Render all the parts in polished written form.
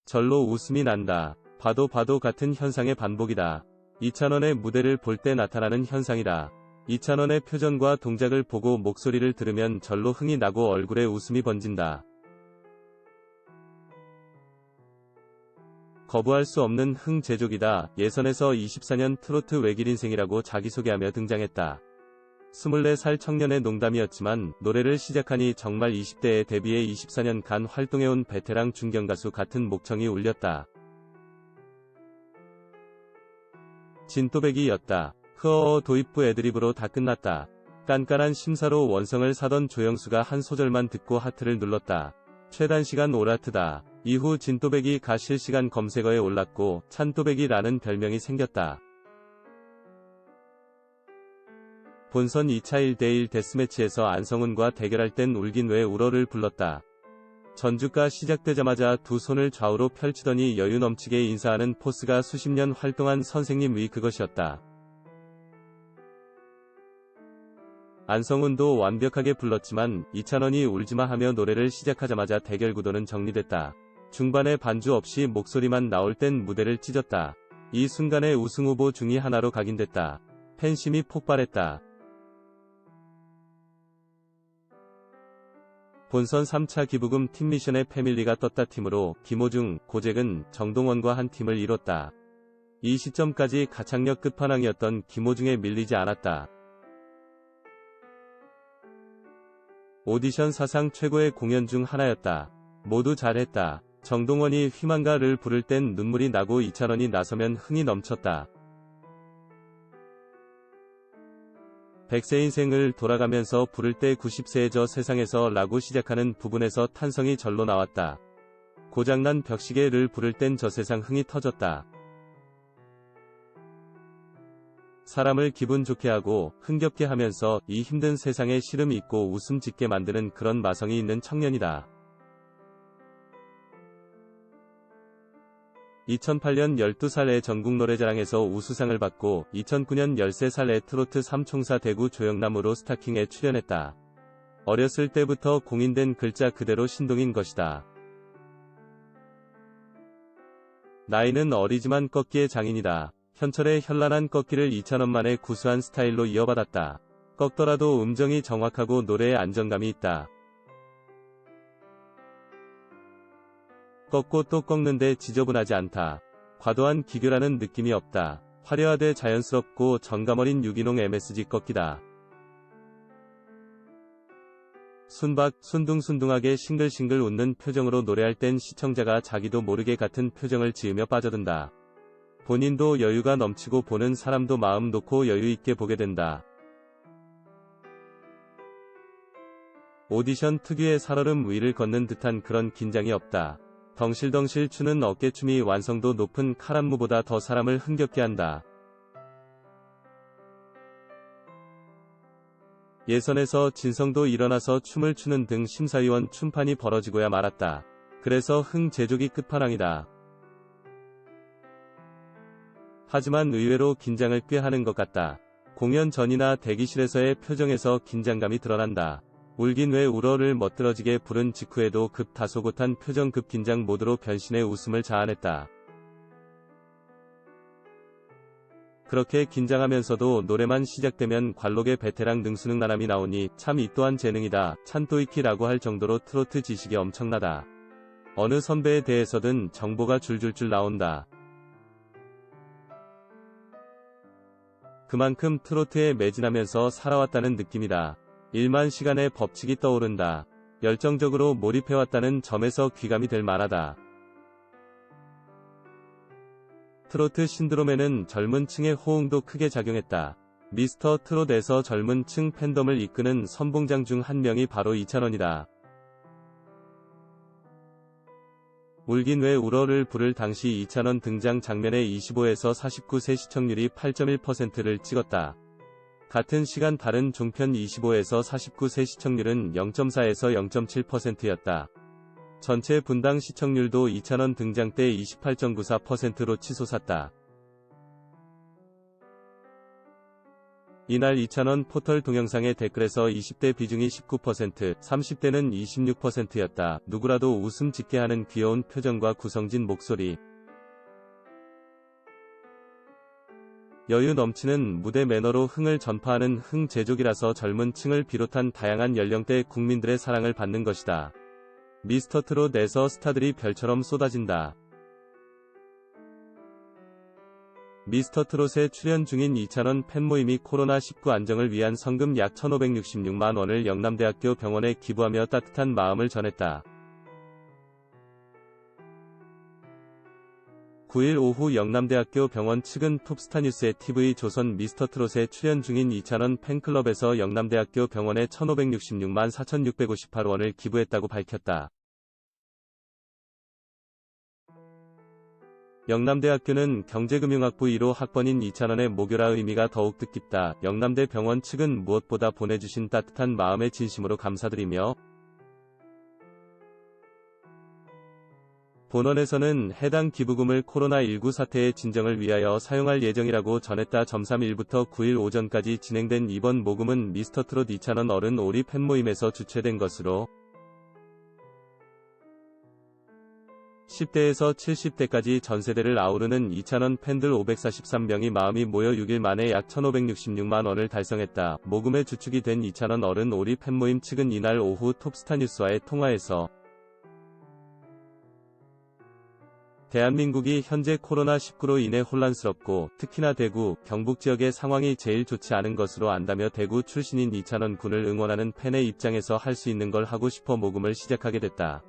절로 웃음이 난다. 봐도 같은 현상의 반복이다. 이찬원의 무대를 볼 때 나타나는 현상이다. 이찬원의 표정과 동작을 보고 목소리를 들으면 절로 흥이 나고 얼굴에 웃음이 번진다. 거부할 수 없는 흥제족이다. 예선에서 24년 트로트 외길 인생이라고 자기소개하며 등장했다. 24살 청년의 농담이었지만 노래를 시작하니 정말 20대에 데뷔해 24년간 활동해온 베테랑 중견가수 같은 목청이 울렸다. 진또배기였다. 흐어어 도입부 애드립으로 다 끝났다. 깐깐한 심사로 원성을 사던 조영수가 한 소절만 듣고 하트를 눌렀다. 최단시간 오라트다. 이후 진또배기가 실시간 검색어에 올랐고 찬또배기라는 별명이 생겼다. 본선 2차 1대1 데스매치에서 안성훈과 대결할 땐 울긴 왜 울어를 불렀다. 전주가 시작되자마자 두 손을 좌우로 펼치더니 여유 넘치게 인사하는 포스가 수십 년 활동한 선생님 위 그것이었다. 안성훈도 완벽하게 불렀지만 이찬원이 울지마 하며 노래를 시작하자마자 대결 구도는 정리됐다. 중반에 반주 없이 목소리만 나올 땐 무대를 찢었다. 이 순간에 우승 후보 중의 하나로 각인됐다. 팬심이 폭발했다. 본선 3차 기부금 팀 미션의 패밀리가 떴다. 팀으로 김호중, 고재근, 정동원과 한 팀을 이뤘다. 이 시점까지 가창력 끝판왕이었던 김호중에 밀리지 않았다. 오디션 사상 최고의 공연 중 하나였다. 모두 잘했다. 정동원이 희망가를 부를 땐 눈물이 나고 이찬원이 나서면 흥이 넘쳤다. 100세 인생을 돌아가면서 부를 때 90세의 저 세상에서 라고 시작하는 부분에서 탄성이 절로 나왔다. 고장난 벽시계를 부를 땐 저 세상 흥이 터졌다. 사람을 기분 좋게 하고 흥겹게 하면서 이 힘든 세상에 시름 있고 웃음 짓게 만드는 그런 마성이 있는 청년이다. 2008년 12살에 전국노래자랑에서 우수상을 받고 2009년 13살에 트로트 3총사 대구 조영남으로 스타킹에 출연했다. 어렸을 때부터 공인된 글자 그대로 신동인 것이다. 나이는 어리지만 꺾기의 장인이다. 현철의 현란한 꺾기를 이찬원만의 구수한 스타일로 이어받았다. 꺾더라도 음정이 정확하고 노래에 안정감이 있다. 꺾고 또 꺾는데 지저분하지 않다. 과도한 기교라는 느낌이 없다. 화려하되 자연스럽고 정감어린 유기농 MSG 꺾기다. 순박, 순둥순둥하게 싱글싱글 웃는 표정으로 노래할 땐 시청자가 자기도 모르게 같은 표정을 지으며 빠져든다. 본인도 여유가 넘치고 보는 사람도 마음 놓고 여유있게 보게 된다. 오디션 특유의 살얼음 위를 걷는 듯한 그런 긴장이 없다. 덩실덩실 추는 어깨춤이 완성도 높은 칼안무보다 더 사람을 흥겹게 한다. 예선에서 진성도 일어나서 춤을 추는 등 심사위원 춤판이 벌어지고야 말았다. 그래서 흥제족이 끝판왕이다. 하지만 의외로 긴장을 꽤 하는 것 같다. 공연 전이나 대기실에서의 표정에서 긴장감이 드러난다. 울긴 왜 울어를 멋들어지게 부른 직후에도 급 다소곳한 표정 급 긴장 모드로 변신해 웃음을 자아냈다. 그렇게 긴장하면서도 노래만 시작되면 관록의 베테랑 능수능란함이 나오니 참 이 또한 재능이다. 찬또이키라고 할 정도로 트로트 지식이 엄청나다. 어느 선배에 대해서든 정보가 줄줄줄 나온다. 그만큼 트로트에 매진하면서 살아왔다는 느낌이다. 1만 시간의 법칙이 떠오른다. 열정적으로 몰입해왔다는 점에서 귀감이 될 만하다. 트로트 신드롬에는 젊은 층의 호응도 크게 작용했다. 미스터 트롯에서 젊은 층 팬덤을 이끄는 선봉장 중 한 명이 바로 이찬원이다. 울긴 왜 울어를 부를 당시 이찬원 등장 장면의 25에서 49세 시청률이 8.1%를 찍었다. 같은 시간 다른 종편 25에서 49세 시청률은 0.4에서 0.7%였다. 전체 분당 시청률도 이찬원 등장 때 28.94%로 치솟았다. 이날 이찬원 포털 동영상의 댓글에서 20대 비중이 19%, 30대는 26%였다. 누구라도 웃음 짓게 하는 귀여운 표정과 구성진 목소리. 여유 넘치는 무대 매너로 흥을 전파하는 흥제족이라서 젊은 층을 비롯한 다양한 연령대 국민들의 사랑을 받는 것이다. 미스터트롯에서 스타들이 별처럼 쏟아진다. 미스터트롯에 출연 중인 이찬원 팬모임이 코로나19 안정을 위한 성금 약 1,566만 원을 영남대학교 병원에 기부하며 따뜻한 마음을 전했다. 9일 오후 영남대학교 병원 측은 톱스타뉴스의 TV조선 미스터트롯에 출연 중인 이찬원 팬클럽에서 영남대학교 병원에 1,566만 4,658원을 기부했다고 밝혔다. 영남대학교는 경제금융학부 1호 학번인 이찬원의 모교라 의미가 더욱 뜻깊다. 영남대 병원 측은 무엇보다 보내주신 따뜻한 마음에 진심으로 감사드리며 본원에서는 해당 기부금을 코로나19 사태의 진정을 위하여 사용할 예정이라고 전했다. 3일부터 9일 오전까지 진행된 이번 모금은 미스터트롯 이찬원 어른 오리 팬모임에서 주최된 것으로 10대에서 70대까지 전세대를 아우르는 이찬원 팬들 543명이 마음이 모여 6일 만에 약 1,566만 원을 달성했다. 모금의 주축이 된 이찬원 어른 오리 팬모임 측은 이날 오후 톱스타뉴스와의 통화에서 대한민국이 현재 코로나19로 인해 혼란스럽고 특히나 대구, 경북 지역의 상황이 제일 좋지 않은 것으로 안다며 대구 출신인 이찬원 군을 응원하는 팬의 입장에서 할 수 있는 걸 하고 싶어 모금을 시작하게 됐다.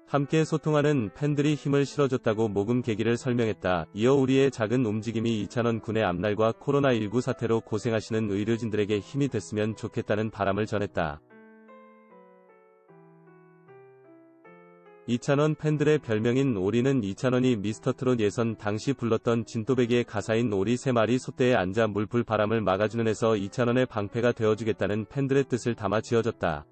함께 소통하는 팬들이 힘을 실어줬다고 모금 계기를 설명했다. 이어 우리의 작은 움직임이 이찬원 군의 앞날과 코로나19 사태로 고생하시는 의료진들에게 힘이 됐으면 좋겠다는 바람을 전했다. 이찬원 팬들의 별명인 오리는 이찬원이 미스터트롯 예선 당시 불렀던 진또배기의 가사인 오리 3마리 솥대에 앉아 물풀 바람을 막아주는 에서 이찬원의 방패가 되어주겠다는 팬들의 뜻을 담아 지어졌다.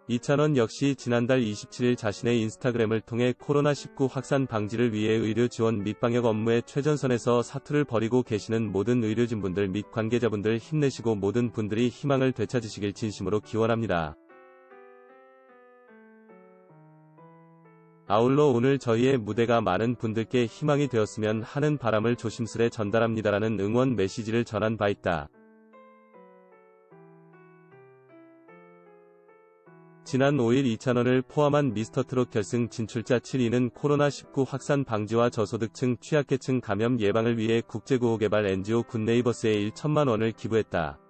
이찬원 역시 지난달 27일 자신의 인스타그램을 통해 코로나19 확산 방지를 위해 의료 지원 및 방역 업무에 최전선에서 사투를 벌이고 계시는 모든 의료진분들 및 관계자분들 힘내시고 모든 분들이 희망을 되찾으시길 진심으로 기원합니다. 아울러 오늘 저희의 무대가 많은 분들께 희망이 되었으면 하는 바람을 조심스레 전달합니다라는 응원 메시지를 전한 바 있다. 지난 5일 이찬원을 포함한 미스터트롯 결승 진출자 7위는 코로나19 확산 방지와 저소득층 취약계층 감염 예방을 위해 국제구호개발 NGO 굿네이버스에 1천만 원을 기부했다.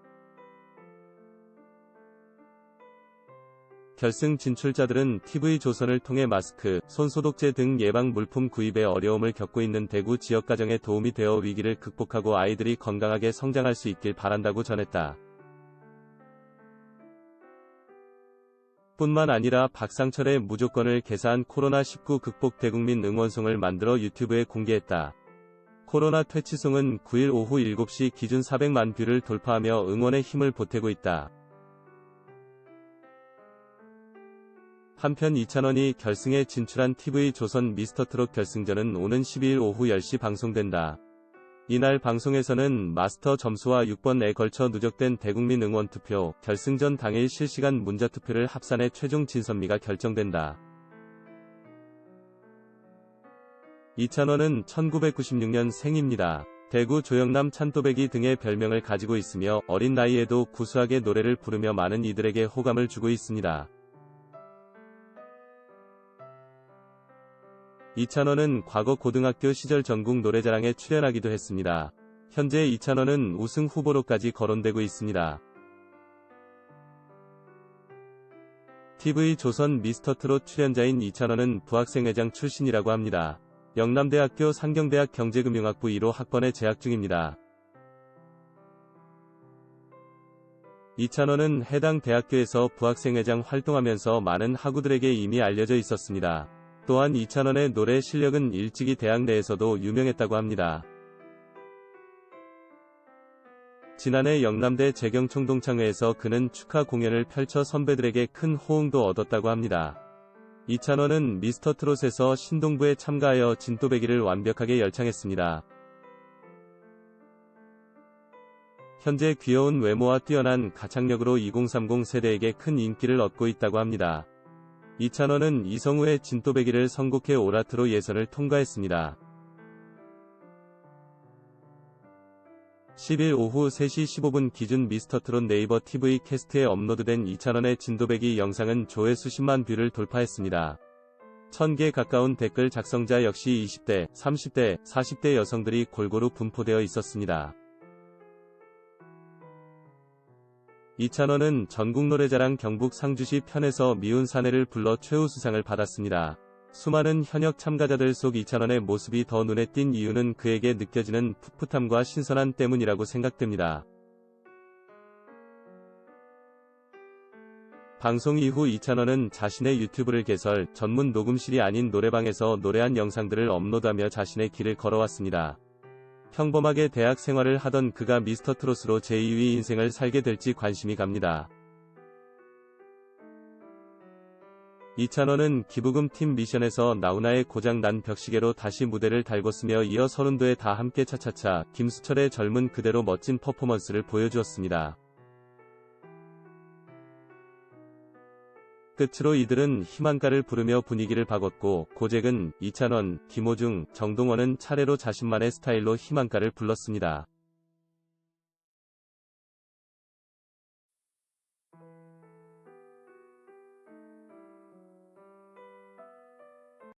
결승 진출자들은 TV조선을 통해 마스크, 손소독제 등 예방 물품 구입에 어려움을 겪고 있는 대구 지역 가정에 도움이 되어 위기를 극복하고 아이들이 건강하게 성장할 수 있길 바란다고 전했다. 뿐만 아니라 박상철의 무조건을 개사한 코로나19 극복 대국민 응원송을 만들어 유튜브에 공개했다. 코로나 퇴치송은 9일 오후 7시 기준 400만 뷰를 돌파하며 응원의 힘을 보태고 있다. 한편 이찬원이 결승에 진출한 TV조선 미스터트롯 결승전은 오는 12일 오후 10시 방송된다. 이날 방송에서는 마스터 점수와 6번에 걸쳐 누적된 대국민 응원투표, 결승전 당일 실시간 문자투표를 합산해 최종 진선미가 결정된다. 이찬원은 1996년 생입니다. 대구 조영남 찬또배기 등의 별명을 가지고 있으며 어린 나이에도 구수하게 노래를 부르며 많은 이들에게 호감을 주고 있습니다. 이찬원은 과거 고등학교 시절 전국 노래자랑에 출연하기도 했습니다. 현재 이찬원은 우승 후보로까지 거론되고 있습니다. TV조선 미스터트롯 출연자인 이찬원은 부학생회장 출신이라고 합니다. 영남대학교 상경대학 경제금융학부 1호 학번에 재학 중입니다. 이찬원은 해당 대학교에서 부학생회장 활동하면서 많은 학우들에게 이미 알려져 있었습니다. 또한 이찬원의 노래 실력은 일찍이 대학 내에서도 유명했다고 합니다. 지난해 영남대 재경총동창회에서 그는 축하 공연을 펼쳐 선배들에게 큰 호응도 얻었다고 합니다. 이찬원은 미스터트롯에서 신동부에 참가하여 진또배기를 완벽하게 열창했습니다. 현재 귀여운 외모와 뛰어난 가창력으로 2030 세대에게 큰 인기를 얻고 있다고 합니다. 이찬원은 이성우의 진또배기를 선곡해 오라트로 예선을 통과했습니다. 10일 오후 3시 15분 기준 미스터트롯 네이버 TV 캐스트에 업로드된 이찬원의 진또배기 영상은 조회수 10만 뷰를 돌파했습니다. 1000개 가까운 댓글 작성자 역시 20대, 30대, 40대 여성들이 골고루 분포되어 있었습니다. 이찬원은 전국노래자랑 경북 상주시 편에서 미운 사내를 불러 최우수상을 받았습니다. 수많은 현역 참가자들 속 이찬원의 모습이 더 눈에 띈 이유는 그에게 느껴지는 풋풋함과 신선함 때문이라고 생각됩니다. 방송 이후 이찬원은 자신의 유튜브를 개설, 전문 녹음실이 아닌 노래방에서 노래한 영상들을 업로드하며 자신의 길을 걸어왔습니다. 평범하게 대학 생활을 하던 그가 미스터트롯으로 제2의 인생을 살게 될지 관심이 갑니다. 이찬원은 기부금 팀 미션에서 나훈아의 고장 난 벽시계로 다시 무대를 달궜으며 이어 서른도에 다 함께 차차차, 김수철의 젊은 그대로 멋진 퍼포먼스를 보여주었습니다. 끝으로 이들은 희망가를 부르며 분위기를 바꿨고 고잭은, 이찬원, 김호중, 정동원은 차례로 자신만의 스타일로 희망가를 불렀습니다.